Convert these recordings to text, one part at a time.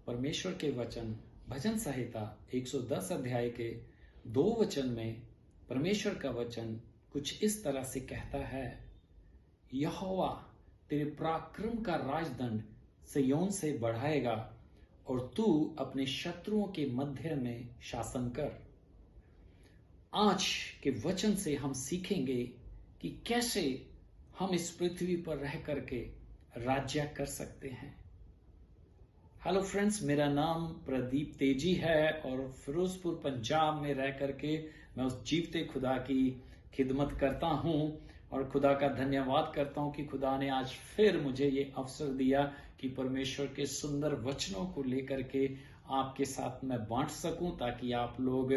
परमेश्वर के वचन भजन संहिता 110 अध्याय के 2 वचन में परमेश्वर का वचन कुछ इस तरह से कहता है, यहोवा तेरे पराक्रम का राजदंड सिय्योन से बढ़ाएगा और तू अपने शत्रुओं के मध्य में शासन कर। आज के वचन से हम सीखेंगे कि कैसे हम इस पृथ्वी पर रह करके राज्य कर सकते हैं। हेलो फ्रेंड्स, मेरा नाम प्रदीप तेजी है और फिरोजपुर पंजाब में रह करके मैं उस जीवते खुदा की खिदमत करता हूं और खुदा का धन्यवाद करता हूं कि खुदा ने आज फिर मुझे ये अवसर दिया कि परमेश्वर के सुंदर वचनों को लेकर के आपके साथ मैं बांट सकूं, ताकि आप लोग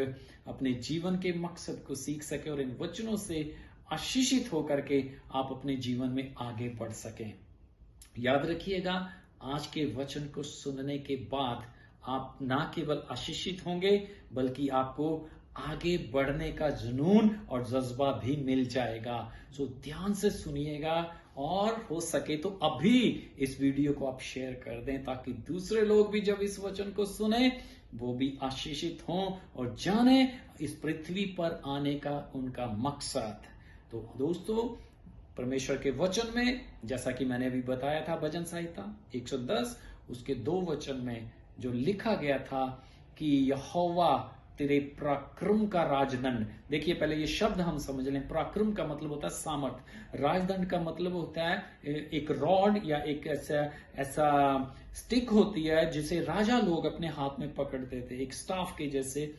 अपने जीवन के मकसद को सीख सके और इन वचनों से आशीषित होकर के आप अपने जीवन में आगे बढ़ सकें। याद रखिएगा, आज के वचन को सुनने के बाद आप ना केवल आशीषित होंगे बल्कि आपको आगे बढ़ने का जुनून और जज्बा भी मिल जाएगा। सो ध्यान से सुनिएगा और हो सके तो अभी इस वीडियो को आप शेयर कर दें, ताकि दूसरे लोग भी जब इस वचन को सुने वो भी आशीषित हों और जाने इस पृथ्वी पर आने का उनका मकसद। तो दोस्तों, परमेश्वर के वचन में जैसा कि मैंने अभी बताया था, भजन संहिता 110 उसके 2 वचन में जो लिखा गया था कि यहोवा तेरे पराक्रम का राजदंड। देखिए, पहले ये शब्द हम समझ लें। पराक्रम का मतलब होता है सामर्थ, राजदंड का मतलब होता है एक रॉड या एक ऐसा स्टिक होती है जिसे राजा लोग अपने हाथ में पकड़ते थे, एक स्टाफ के जैसे,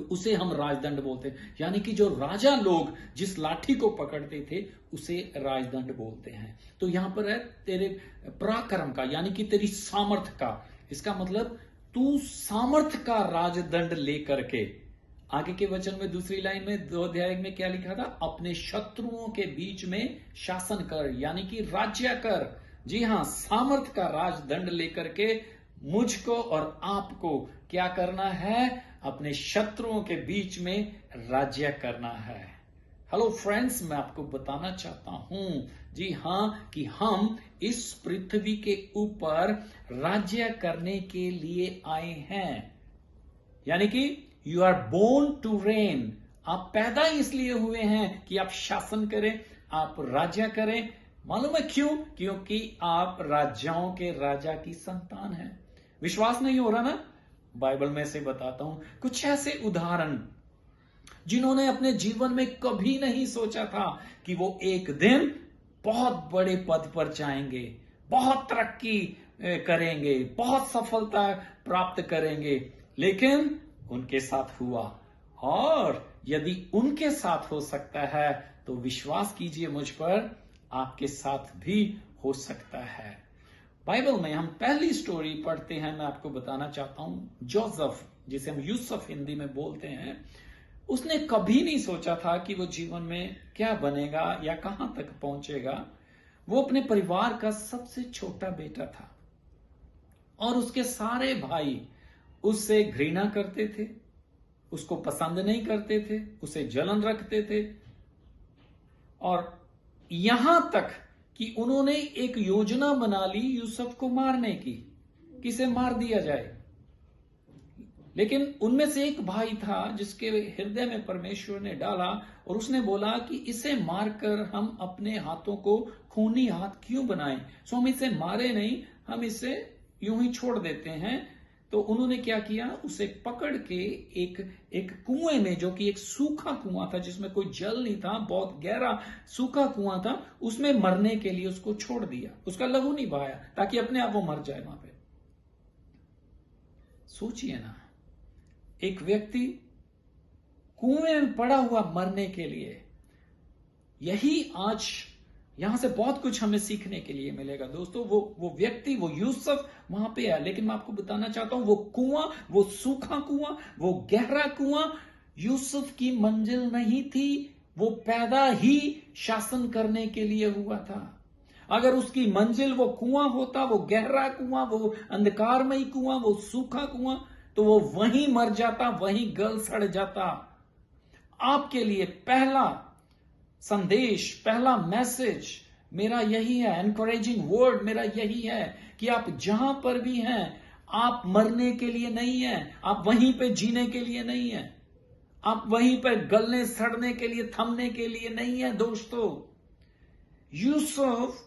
उसे हम राजदंड बोलते हैं। यानी कि जो राजा लोग जिस लाठी को पकड़ते थे उसे राजदंड बोलते हैं। तो यहां पर है तेरे पराक्रम का, यानी कि तेरी सामर्थ का। इसका मतलब तू सामर्थ का राजदंड लेकर के, आगे के वचन में दूसरी लाइन में 2 अध्याय में क्या लिखा था, अपने शत्रुओं के बीच में शासन कर, यानी कि राज्य कर। जी हां, सामर्थ का राजदंड लेकर के मुझको और आपको क्या करना है, अपने शत्रुओं के बीच में राज्य करना है। हेलो फ्रेंड्स, मैं आपको बताना चाहता हूं, जी हां, कि हम इस पृथ्वी के ऊपर राज्य करने के लिए आए हैं। यानी कि you are born to reign. आप पैदा इसलिए हुए हैं कि आप शासन करें, आप राज्य करें। मालूम है क्यों? क्योंकि आप राजाओं के राजा की संतान हैं। विश्वास नहीं हो रहा ना? बाइबल में से बताता हूं कुछ ऐसे उदाहरण जिन्होंने अपने जीवन में कभी नहीं सोचा था कि वो एक दिन बहुत बड़े पद पर जाएंगे, बहुत तरक्की करेंगे, बहुत सफलता प्राप्त करेंगे, लेकिन उनके साथ हुआ। और यदि उनके साथ हो सकता है तो विश्वास कीजिए मुझ पर, आपके साथ भी हो सकता है। बाइबल में हम पहली स्टोरी पढ़ते हैं। मैं आपको बताना चाहता हूं, जोसेफ, जिसे हम यूसुफ हिंदी में बोलते हैं, उसने कभी नहीं सोचा था कि वो जीवन में क्या बनेगा या कहां तक पहुंचेगा। वो अपने परिवार का सबसे छोटा बेटा था और उसके सारे भाई उससे घृणा करते थे, उसको पसंद नहीं करते थे, उसे जलन रखते थे। और यहां तक कि उन्होंने एक योजना बना ली यूसुफ को मारने की, किसे मार दिया जाए। लेकिन उनमें से एक भाई था जिसके हृदय में परमेश्वर ने डाला और उसने बोला कि इसे मारकर हम अपने हाथों को खूनी हाथ क्यों बनाएं, सो हम इसे मारे नहीं, हम इसे यूं ही छोड़ देते हैं। तो उन्होंने क्या किया, उसे पकड़ के एक कुएं में, जो कि एक सूखा कुआं था जिसमें कोई जल नहीं था, बहुत गहरा सूखा कुआं था, उसमें मरने के लिए उसको छोड़ दिया। उसका लहू नहीं बहाया ताकि अपने आप वो मर जाए वहां पे। सोचिए ना, एक व्यक्ति कुएं में पड़ा हुआ मरने के लिए। यही आज यहां से बहुत कुछ हमें सीखने के लिए मिलेगा दोस्तों। वो व्यक्ति, वो यूसुफ वहां पे है, लेकिन मैं आपको बताना चाहता हूं, वो कुआं, वो सूखा कुआं, वो गहरा कुआं यूसुफ की मंजिल नहीं थी। वो पैदा ही शासन करने के लिए हुआ था। अगर उसकी मंजिल वो कुआं होता, वो गहरा कुआं, वो अंधकारमयी कुआं, वो सूखा कुआं, तो वो वहीं मर जाता, वहीं गल सड़ जाता। आपके लिए पहला संदेश, पहला मैसेज मेरा यही है, एनकरेजिंग वर्ड मेरा यही है कि आप जहां पर भी हैं, आप मरने के लिए नहीं है, आप वहीं पे जीने के लिए नहीं है, आप वहीं पे गलने सड़ने के लिए, थमने के लिए नहीं है दोस्तों। यूसुफ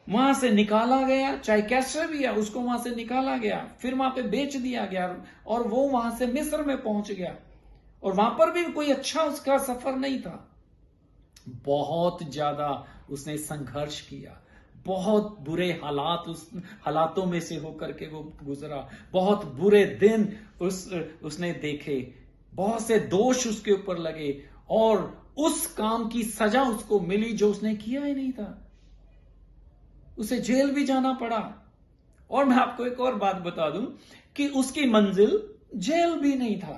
वहां से निकाला गया, चाहे कैसे भी है, उसको वहां से निकाला गया, फिर वहां पे बेच दिया गया और वो वहां से मिस्र में पहुंच गया, और वहां पर भी कोई अच्छा उसका सफर नहीं था। बहुत ज्यादा उसने संघर्ष किया, बहुत बुरे हालातों में से होकर के वो गुजरा, बहुत बुरे दिन उसने देखे, बहुत से दोष उसके ऊपर लगे, और उस काम की सजा उसको मिली जो उसने किया ही नहीं था। उसे जेल भी जाना पड़ा। और मैं आपको एक और बात बता दूं कि उसकी मंजिल जेल भी नहीं था।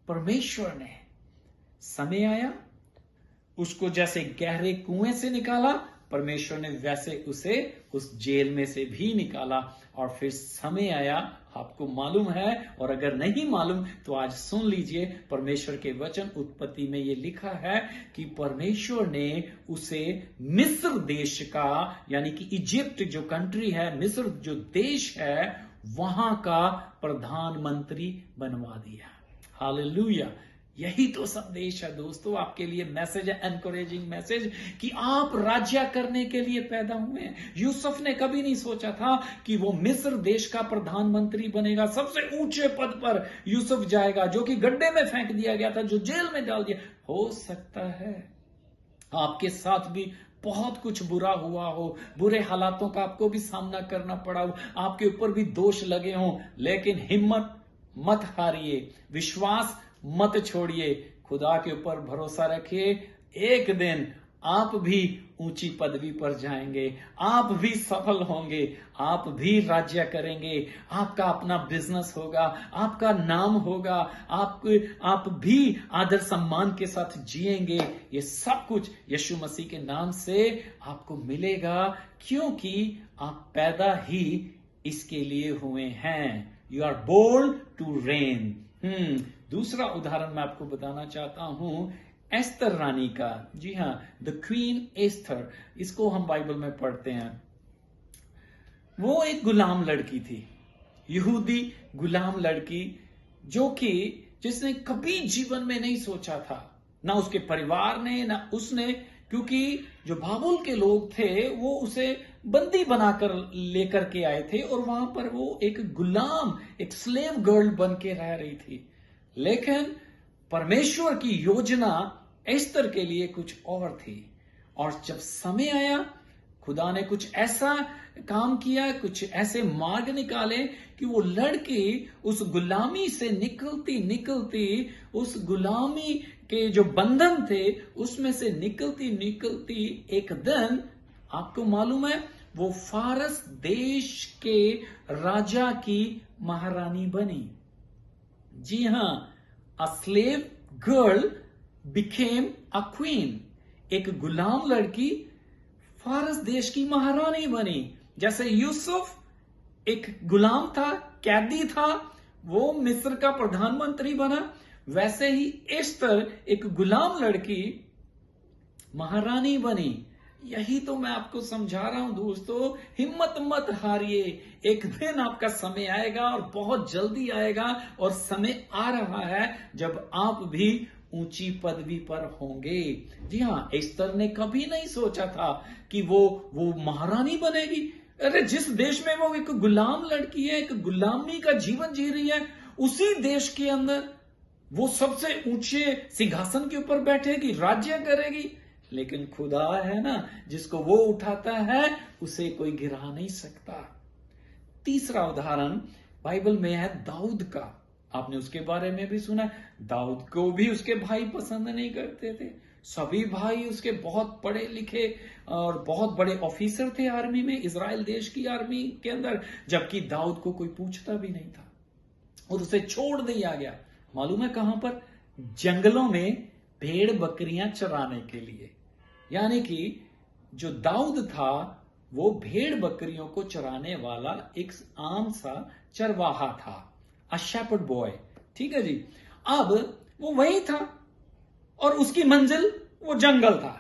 परमेश्वर ने, समय आया, उसको जैसे गहरे कुएं से निकाला, परमेश्वर ने वैसे उसे उस जेल में से भी निकाला। और फिर समय आया, आपको मालूम है, और अगर नहीं मालूम तो आज सुन लीजिए, परमेश्वर के वचन उत्पत्ति में यह लिखा है कि परमेश्वर ने उसे मिस्र देश का, यानी कि इजिप्ट जो कंट्री है, मिस्र जो देश है, वहां का प्रधानमंत्री बनवा दिया। हालेलुया। यही तो संदेश है दोस्तों, आपके लिए मैसेज है, एनकरेजिंग मैसेज, कि आप राज्य करने के लिए पैदा हुए हैं। यूसुफ ने कभी नहीं सोचा था कि वो मिस्र देश का प्रधानमंत्री बनेगा, सबसे ऊंचे पद पर यूसुफ जाएगा, जो कि गड्ढे में फेंक दिया गया था, जो जेल में डाल दिया। हो सकता है आपके साथ भी बहुत कुछ बुरा हुआ हो, बुरे हालातों का आपको भी सामना करना पड़ा हो, आपके ऊपर भी दोष लगे हों, लेकिन हिम्मत मत हारिए, विश्वास मत छोड़िए, खुदा के ऊपर भरोसा रखिए। एक दिन आप भी ऊंची पदवी पर जाएंगे, आप भी सफल होंगे, आप भी राज्य करेंगे, आपका अपना बिजनेस होगा, आपका नाम होगा, आप भी आदर सम्मान के साथ जिएंगे। ये सब कुछ यीशु मसीह के नाम से आपको मिलेगा, क्योंकि आप पैदा ही इसके लिए हुए हैं। You are born to reign. दूसरा उदाहरण मैं आपको बताना चाहता हूं, एस्तर रानी का। जी हां, द क्वीन एस्थर, इसको हम बाइबल में पढ़ते हैं। वो एक गुलाम लड़की थी, यहूदी गुलाम लड़की, जो कि जिसने कभी जीवन में नहीं सोचा था, ना उसके परिवार ने, ना उसने, क्योंकि जो बाबुल के लोग थे वो उसे बंदी बनाकर लेकर के आए थे, और वहां पर वो एक गुलाम, एक स्लेव गर्ल बन के रह रही थी। लेकिन परमेश्वर की योजना एस्तर के लिए कुछ और थी, और जब समय आया, खुदा ने कुछ ऐसा काम किया, कुछ ऐसे मार्ग निकाले कि वो लड़की उस गुलामी से निकलती निकलती, उस गुलामी के जो बंधन थे उसमें से निकलती निकलती एक दिन, आपको मालूम है, वो फारस देश के राजा की महारानी बनी। जी हां, a slave girl became a queen. एक गुलाम लड़की फारस देश की महारानी बनी। जैसे यूसुफ एक गुलाम था, कैदी था, वो मिस्र का प्रधानमंत्री बना, वैसे ही एस्तर एक गुलाम लड़की महारानी बनी। यही तो मैं आपको समझा रहा हूं दोस्तों, हिम्मत मत हारिए, एक दिन आपका समय आएगा, और बहुत जल्दी आएगा, और समय आ रहा है जब आप भी ऊंची पदवी पर होंगे। जी हां, एस्तर ने कभी नहीं सोचा था कि वो महारानी बनेगी। अरे जिस देश में वो एक गुलाम लड़की है, एक गुलामी का जीवन जी रही है, उसी देश के अंदर वो सबसे ऊंचे सिंहासन के ऊपर बैठेगी, राज्य करेगी। लेकिन खुदा है ना, जिसको वो उठाता है उसे कोई गिरा नहीं सकता। तीसरा उदाहरण बाइबल में है दाऊद का। आपने उसके बारे में भी सुना। दाऊद को भी उसके भाई पसंद नहीं करते थे। सभी भाई उसके बहुत पढ़े लिखे और बहुत बड़े ऑफिसर थे आर्मी में, इजराइल देश की आर्मी के अंदर, जबकि दाऊद को कोई पूछता भी नहीं था, और उसे छोड़ दिया गया। मालूम है कहां पर? जंगलों में भेड़ बकरियां चराने के लिए। यानी कि जो दाऊद था वो भेड़ बकरियों को चराने वाला एक आम सा चरवाहा था, अ शेपर्ड बॉय। ठीक है जी। अब वो वही था, और उसकी मंजिल वो जंगल था,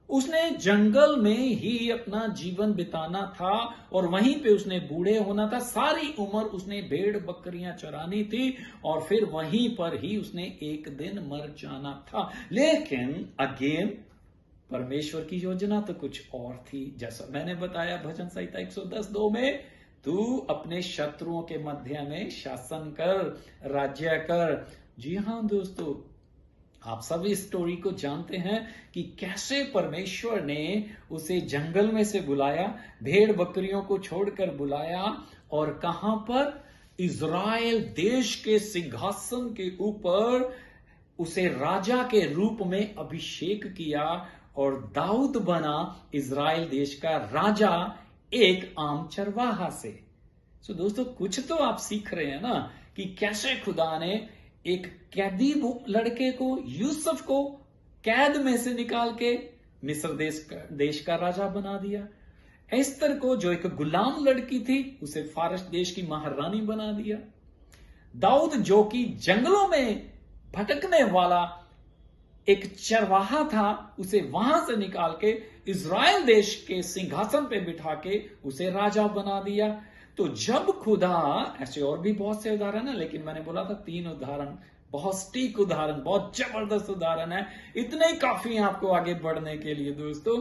उसने जंगल में ही अपना जीवन बिताना था और वहीं पे उसने बूढ़े होना था। सारी उम्र उसने भेड़ बकरियां चरानी थी और फिर वहीं पर ही उसने एक दिन मर जाना था। लेकिन अगेन परमेश्वर की योजना तो कुछ और थी। जैसा मैंने बताया भजन संहिता 110:2 में, तू अपने शत्रुओं के मध्य में शासन कर, राज्य कर। जी हां दोस्तों, आप सब इस स्टोरी को जानते हैं कि कैसे परमेश्वर ने उसे जंगल में से बुलाया, भेड़ बकरियों को छोड़कर बुलाया और कहां पर? इज़राइल देश के सिंहासन के ऊपर उसे राजा के रूप में अभिषेक किया और दाऊद बना इज़राइल देश का राजा एक आम चरवाहा से। तो दोस्तों, कुछ तो आप सीख रहे हैं ना कि कैसे खुदा ने एक कैदी लड़के को, यूसुफ को कैद में से निकाल के मिस्र देश का राजा बना दिया। एस्तर को, जो एक गुलाम लड़की थी, उसे फारस देश की महारानी बना दिया। दाऊद, जो कि जंगलों में भटकने वाला एक चरवाहा था, उसे वहां से निकाल के इज़राइल देश के सिंहासन पे बिठा के उसे राजा बना दिया। तो जब खुदा, ऐसे और भी बहुत से उदाहरण है, लेकिन मैंने बोला था 3 उदाहरण, बहुत सटीक उदाहरण, बहुत जबरदस्त उदाहरण है, इतने ही काफी है आपको आगे बढ़ने के लिए। दोस्तों,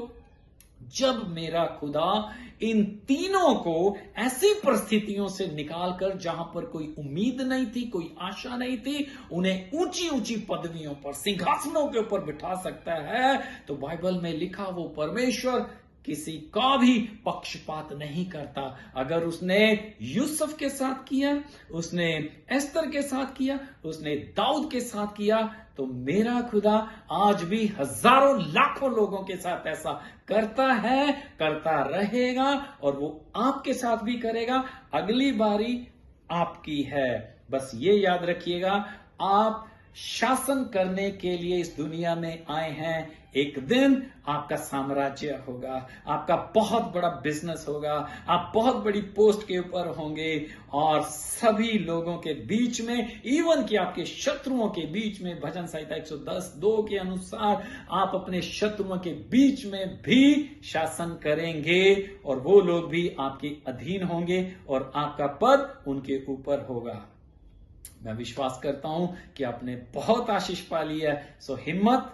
जब मेरा खुदा इन तीनों को ऐसी परिस्थितियों से निकालकर, जहां पर कोई उम्मीद नहीं थी, कोई आशा नहीं थी, उन्हें ऊंची ऊंची पदवियों पर, सिंहासनों के ऊपर बिठा सकता है, तो बाइबल में लिखा वो परमेश्वर किसी का भी पक्षपात नहीं करता। अगर उसने यूसुफ के साथ किया, उसने एस्तर के साथ किया, उसने दाऊद के साथ किया, तो मेरा खुदा आज भी हजारों लाखों लोगों के साथ ऐसा करता है, करता रहेगा और वो आपके साथ भी करेगा। अगली बारी आपकी है। बस ये याद रखिएगा, आप शासन करने के लिए इस दुनिया में आए हैं। एक दिन आपका साम्राज्य होगा, आपका बहुत बड़ा बिजनेस होगा, आप बहुत बड़ी पोस्ट के ऊपर होंगे और सभी लोगों के बीच में, इवन कि आपके शत्रुओं के बीच में, भजन संहिता 110:2 के अनुसार आप अपने शत्रुओं के बीच में भी शासन करेंगे और वो लोग भी आपके अधीन होंगे और आपका पद उनके ऊपर होगा। मैं विश्वास करता हूं कि आपने बहुत आशीष पा ली है। सो हिम्मत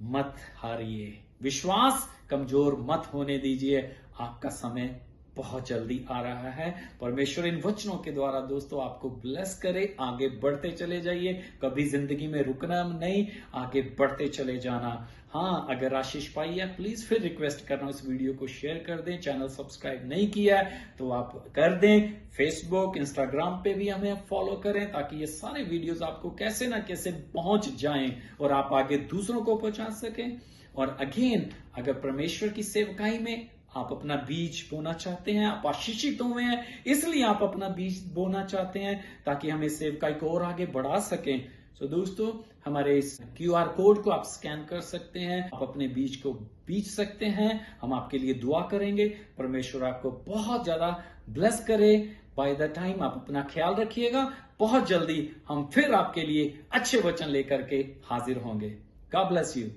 मत हारिए, विश्वास कमजोर मत होने दीजिए। आपका समय बहुत जल्दी आ रहा है। परमेश्वर इन वचनों के द्वारा दोस्तों आपको ब्लेस करे। आगे बढ़ते चले जाइए, कभी जिंदगी में रुकना नहीं, आगे बढ़ते चले जाना। हाँ, अगर आशीष पाई है, प्लीज फिर रिक्वेस्ट कर रहा हूं, इस वीडियो को शेयर कर दें। चैनल सब्सक्राइब नहीं किया है तो आप कर दें। फेसबुक, इंस्टाग्राम पे भी हमें फॉलो करें ताकि ये सारे वीडियोस आपको कैसे ना कैसे पहुंच जाएं और आप आगे दूसरों को पहुंचा सकें। और अगेन, अगर परमेश्वर की सेवकाई में आप अपना बीज बोना चाहते हैं, आप आशीषित हुए हैं इसलिए आप अपना बीज बोना चाहते हैं ताकि हम इस सेवकाई को और आगे बढ़ा सकें, तो दोस्तों हमारे इस QR कोड को आप स्कैन कर सकते हैं, आप अपने बीज को बीज सकते हैं। हम आपके लिए दुआ करेंगे। परमेश्वर आपको बहुत ज्यादा ब्लेस करे। बाय द टाइम आप अपना ख्याल रखिएगा। बहुत जल्दी हम फिर आपके लिए अच्छे वचन लेकर के हाजिर होंगे। God bless you.